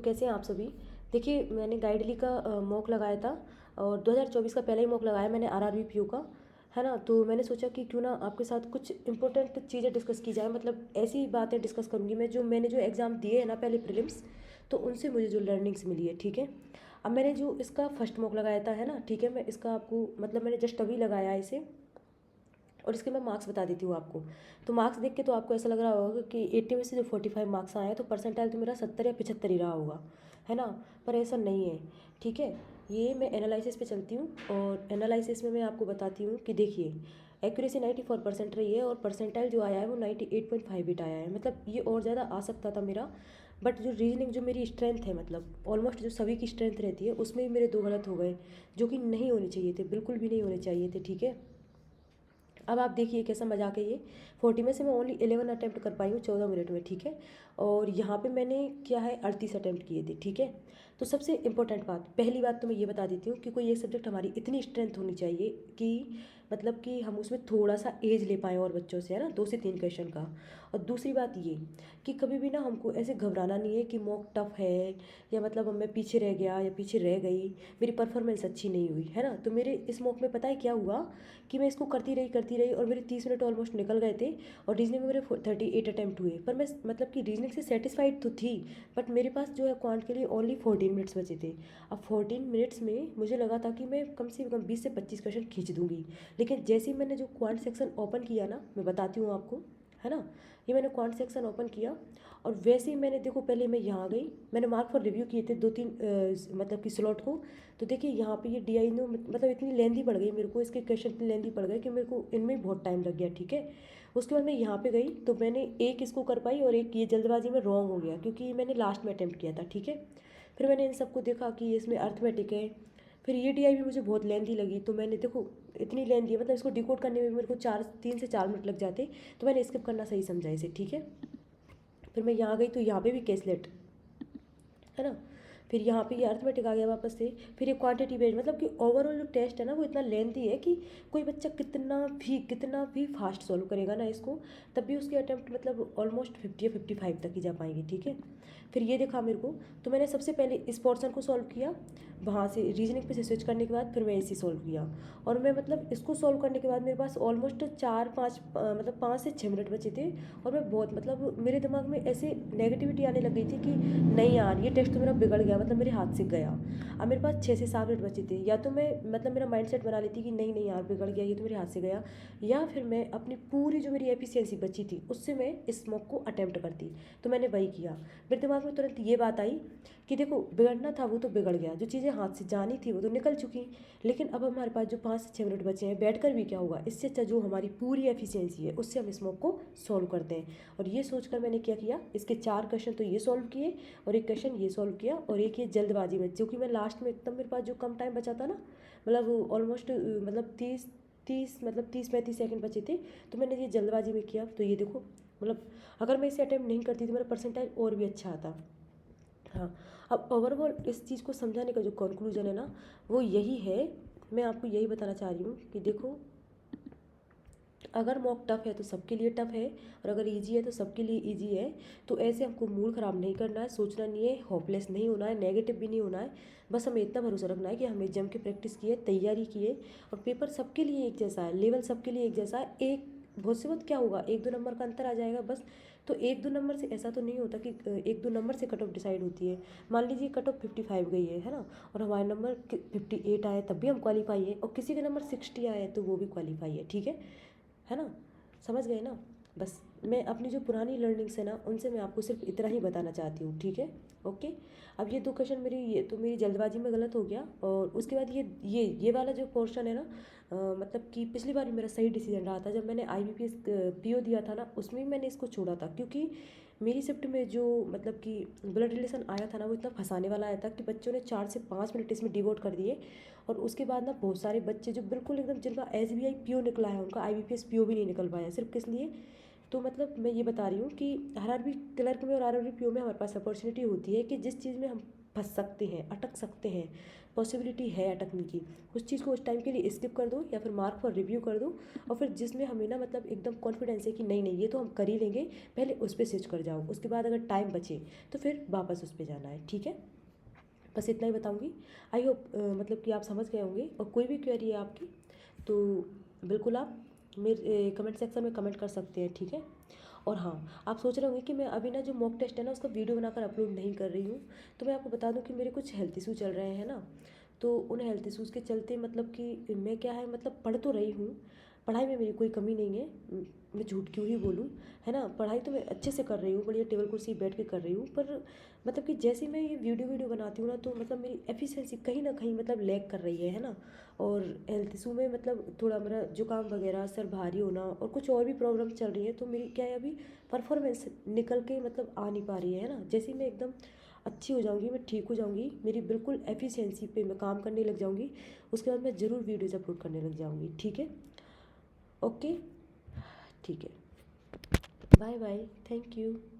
कैसे हैं आप सभी। देखिए मैंने गाइडली का मॉक लगाया था और 2024 का पहला ही मॉक लगाया मैंने आरआरबी पीओ का, है ना। तो मैंने सोचा कि क्यों ना आपके साथ कुछ इंपॉर्टेंट चीज़ें डिस्कस की जाए, मतलब ऐसी बातें डिस्कस करूँगी मैं जो मैंने जो एग्ज़ाम दिए हैं ना पहले प्रीलिम्स, तो उनसे मुझे जो लर्निंग्स मिली है, ठीक है। अब मैंने जो इसका फर्स्ट मॉक लगाया था, है ना, ठीक है, मैं इसका आपको मतलब मैंने जस्ट अभी लगाया है इसे, और इसके मैं मार्क्स बता देती हूँ आपको। तो मार्क्स देख के तो आपको ऐसा लग रहा होगा कि 80 में से जो 45 मार्क्स आए हैं तो परसेंटाइल तो मेरा 70 या 75 ही रहा होगा, है ना। पर ऐसा नहीं है, ठीक है। ये मैं एनालिसिस पे चलती हूँ और एनालिसिस में मैं आपको बताती हूँ कि देखिए एक्यूरेसी 94% रही है और परसेंटाइल जो आया है वो 98.58 आया है। मतलब ये और ज़्यादा आ सकता था मेरा, बट जो रीजनिंग जो मेरी स्ट्रेंथ है, मतलब ऑलमोस्ट जो सभी की स्ट्रेंथ रहती है, उसमें भी मेरे दो गलत हो गए जो कि नहीं होने चाहिए थे, बिल्कुल भी नहीं होने चाहिए थे, ठीक है। अब आप देखिए कैसा मजाक है ये। 40 में से मैं ओनली 11 अटैम्प्ट कर पाई हूँ 14 मिनट में, ठीक है। और यहाँ पे मैंने क्या है 38 अटैम्प्ट किए थे, ठीक है। तो सबसे इंपॉर्टेंट बात, पहली बात तो मैं ये बता देती हूँ कि कोई एक सब्जेक्ट हमारी इतनी स्ट्रेंथ होनी चाहिए कि मतलब कि हम उसमें थोड़ा सा एज ले पाएँ और बच्चों से, है ना, 2 से 3 क्वेश्चन का। और दूसरी बात ये कि कभी भी ना हमको ऐसे घबराना नहीं है कि मॉक टफ है या मतलब अब मैं पीछे रह गया या पीछे रह गई, मेरी परफॉर्मेंस अच्छी नहीं हुई, है ना। तो मेरे इस मॉक में पता है क्या हुआ कि मैं इसको करती रही और मेरे 30 मिनट ऑलमोस्ट निकल गए थे और रीजनिंग में मेरे 38 अटैम्प्ट हुए। पर मैं मतलब कि रीजनिंग से सेटिस्फाइड तो थी, बट मेरे पास जो है क्वांट के लिए ओनली 14 मिनट्स बचे थे। अब 14 मिनट्स में मुझे लगा था कि मैं कम से कम 20 से 25 क्वेश्चन खींच दूंगी। लेकिन जैसे ही मैंने जो क्वांट सेक्शन ओपन किया ना, मैं बताती हूँ आपको, है ना। ये मैंने क्वांट सेक्शन ओपन किया और वैसे ही मैंने देखो, पहले मैं यहाँ गई, मैंने मार्क फॉर रिव्यू किए थे 2-3 मतलब कि स्लॉट को। तो देखिए यहाँ पे ये डी आई नो मतलब इतनी लेंदी पड़ गई मेरे को, इसके क्वेश्चन इतनी लेंदी पड़ गए कि मेरे को इनमें बहुत टाइम लग गया, ठीक है। उसके बाद मैं यहाँ पे गई तो मैंने एक इसको कर पाई और एक ये जल्दबाजी में रॉन्ग हो गया क्योंकि मैंने लास्ट में अटैम्प्ट किया था, ठीक है। फिर मैंने इन सबको देखा कि इसमें अर्थमेटिक है। फिर ये डी आई भी मुझे बहुत लेंदी लगी, तो मैंने देखो इतनी लेंदी है, मतलब इसको डिकोड करने में मेरे को 3 से 4 मिनट लग जाते, तो मैंने स्किप करना सही समझा इसे, ठीक है। फिर मैं यहाँ गई तो यहाँ पे भी कैसलेट, है ना। फिर यहाँ पे ये अर्थमेटिक आ गया वापस से। फिर ये क्वांटिटी बेस्ड, मतलब कि ओवरऑल जो टेस्ट है ना वो इतना लेंथी है कि कोई बच्चा कितना भी फास्ट सॉल्व करेगा ना इसको, तब भी उसके अटेम्प्ट मतलब ऑलमोस्ट 50 या 55 तक ही जा पाएंगे, ठीक है। फिर ये देखा मेरे को, तो मैंने सबसे पहले इस पोर्सन को सॉल्व किया, वहाँ से रीजनिंग पे से स्विच करने के बाद फिर मैं इसे सॉल्व किया। और मैं मतलब इसको सॉल्व करने के बाद मेरे पास ऑलमोस्ट 4-5 मतलब 5 से 6 मिनट बचे थे। और मैं बहुत मतलब मेरे दिमाग में ऐसे नेगेटिविटी आने लग गई थी कि नहीं यार ये टेस्ट तो मेरा बिगड़ गया, मतलब मेरे हाथ से गया। अब मेरे पास 6 से 7 मिनट बचे थे, या तो मैं मतलब मेरा माइंड सेट बना लेती कि नहीं नहीं यार बिगड़ गया, ये तो मेरे हाथ से गया, या फिर मैं अपनी पूरी जो मेरी एफिशिएंसी बची थी उससे मैं इस मॉक को अटेम्प्ट करती। तो मैंने वही किया। मेरे दिमाग में तुरंत ये बात आई कि देखो बिगड़ना था वो तो बिगड़ गया, जो चीज़ें हाथ से जानी थी वो तो निकल चुकी, लेकिन अब हमारे पास जो 5 से 6 मिनट बचे हैं बैठ कर भी क्या होगा, इससे अच्छा जो हमारी पूरी एफिशिएंसी है उससे हम इस मॉक को सॉल्व करते हैं। और ये सोचकर मैंने क्या किया, इसके 4 क्वेश्चन तो ये सॉल्व किए और एक क्वेश्चन ये सॉल्व किया और एक ये जल्दबाजी में, क्योंकि मैं लास्ट में एकदम मेरे पास जो कम टाइम बचा था ना, मतलब ऑलमोस्ट मतलब 30-35 सेकंड बचे थे, तो मैंने ये जल्दबाजी में किया। तो ये देखो मतलब अगर मैं इसे अटैम्प्ट नहीं करती तो मेरा परसेंटाइल और भी अच्छा आता। हाँ। अब ओवरऑल इस चीज़ को समझाने का जो कंक्लूजन है ना वो यही है, मैं आपको यही बताना चाह रही हूँ कि देखो अगर मॉक टफ है तो सबके लिए टफ है और अगर इजी है तो सबके लिए इजी है। तो ऐसे हमको मूड ख़राब नहीं करना है, सोचना नहीं है, होपलेस नहीं होना है, नेगेटिव भी नहीं होना है। बस हमें इतना भरोसा रखना है कि हमने जम के प्रैक्टिस की है, तैयारी की है, और पेपर सबके लिए एक जैसा है, लेवल सबके लिए एक जैसा है। एक बहुत से बहुत क्या होगा, 1-2 नंबर का अंतर आ जाएगा बस। तो 1-2 नंबर से ऐसा तो नहीं होता कि 1-2 नंबर से कट ऑफ डिसाइड होती है। मान लीजिए कट ऑफ 55 गई है ना, और हमारे नंबर 58 आए तब भी हम क्वालिफाई है, और किसी के नंबर 60 आए तो वो भी क्वालिफाई है, ठीक है ना। समझ गए ना। बस मैं अपनी जो पुरानी लर्निंग्स है ना उनसे मैं आपको सिर्फ इतना ही बताना चाहती हूँ, ठीक है। ओके। अब ये 2 क्वेश्चन मेरी ये तो मेरी जल्दबाजी में गलत हो गया, और उसके बाद ये वाला जो पोर्शन है ना, मतलब कि पिछली बार भी मेरा सही डिसीजन रहा था, जब मैंने IBPS पीओ दिया था ना उसमें भी मैंने इसको छोड़ा था, क्योंकि मेरी शिफ्ट में जो मतलब कि ब्लड रिलेशन आया था ना वो इतना फंसाने वाला आया था कि बच्चों ने 4 से 5 मिनट इसमें डिवोट कर दिए। और उसके बाद ना बहुत सारे बच्चे जो बिल्कुल एकदम जिनका SBI पीओ निकला है उनका IBPS पीओ भी नहीं निकल पाया, सिर्फ किस लिए। तो मतलब मैं ये बता रही हूँ कि RRB क्लर्क में और RRB पीओ में हमारे पास अपॉर्चुनिटी होती है कि जिस चीज़ में हम फंस सकते हैं, अटक सकते हैं, पॉसिबिलिटी है अटकने की, उस चीज़ को उस टाइम के लिए स्किप कर दो या फिर मार्क पर रिव्यू कर दो। और फिर जिसमें हमें ना मतलब एकदम कॉन्फिडेंस है कि नहीं नहीं ये तो हम कर ही लेंगे, पहले उस पर स्विच कर जाओ। उसके बाद अगर टाइम बचे तो फिर वापस उस पर जाना है, ठीक है। बस इतना ही बताऊंगी। आई होप मतलब कि आप समझ गए होंगे। और कोई भी क्वेरी है आपकी तो बिल्कुल आप मेरे कमेंट सेक्शन में कमेंट कर सकते हैं, ठीक है। और हाँ, आप सोच रहे होंगे कि मैं अभी ना जो मॉक टेस्ट है ना उसका वीडियो बनाकर अपलोड नहीं कर रही हूँ। तो मैं आपको बता दूँ कि मेरे कुछ हेल्थ इशू चल रहे हैं ना, तो उन हेल्थ इशूज़ के चलते मतलब कि मैं क्या है मतलब पढ़ तो रही हूँ, पढ़ाई में मेरी कोई कमी नहीं है। मैं झूठ क्यों ही बोलूँ, है ना। पढ़ाई तो मैं अच्छे से कर रही हूँ, बढ़िया टेबल कुर्सी बैठ के कर रही हूँ। पर मतलब कि जैसे मैं ये वीडियो बनाती हूँ ना तो मतलब मेरी एफिशिएंसी कहीं ना कहीं मतलब लैग कर रही है ना। और हेल्थ इशू में मतलब थोड़ा मेरा जुकाम वगैरह, सर भारी होना और कुछ और भी प्रॉब्लम चल रही है। तो मेरी क्या है अभी परफॉर्मेंस निकल के मतलब आ नहीं पा रही है ना। जैसे ही मैं एकदम अच्छी हो जाऊंगी, मैं ठीक हो जाऊंगी, मेरी बिल्कुल एफिशिएंसी पे मैं काम करने लग जाऊंगी, उसके बाद मैं ज़रूर वीडियोज़ अपलोड करने लग जाऊंगी, ठीक है। ओके, ठीक है। Bye bye, thank you.